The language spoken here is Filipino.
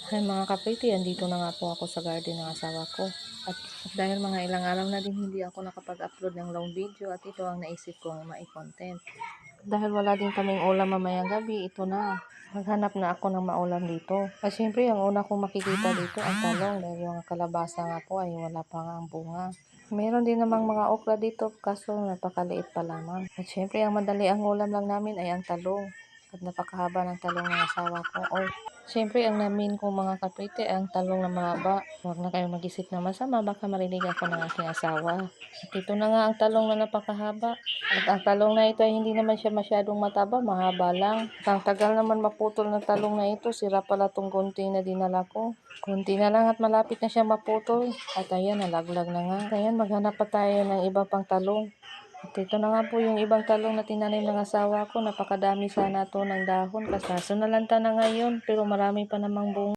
Ay mga kapriti, andito na nga po ako sa garden ng asawa ko. At dahil mga ilang araw na din hindi ako nakapag-upload ng long video at ito ang naisip kong mai-content. Dahil wala din kaming ulam mamayang gabi, ito na. Maghanap na ako ng maulam dito. At syempre, ang una kong makikita dito ang talong dahil yung kalabasa nga po ay wala pa nga ang bunga. Meron din namang mga okra dito kaso napakaliit pa lamang. At syempre, ang madali ang ulam lang namin ay ang talong. At napakahaba ng talong ng asawa ko. Siyempre ang namin kong mga kaprite ay ang talong na mahaba. Huwag na kayong mag-isip na masama, baka marinig ako ng aking asawa. At ito na nga ang talong na napakahaba. At ang talong na ito ay hindi naman siya masyadong mataba, mahaba lang. At ang tagal naman maputol ng talong na ito, sira pala tong gunting na dinala ko. Kunti na lang at malapit na siya maputol. At ayan, nalaglag na nga. At ayan, maghanap pa tayo ng iba pang talong. At ito na nga po yung ibang talong na tinanim ng asawa ko. Napakadami sana to ng dahon. Kaso nalanta na ngayon pero marami pa namang bunga.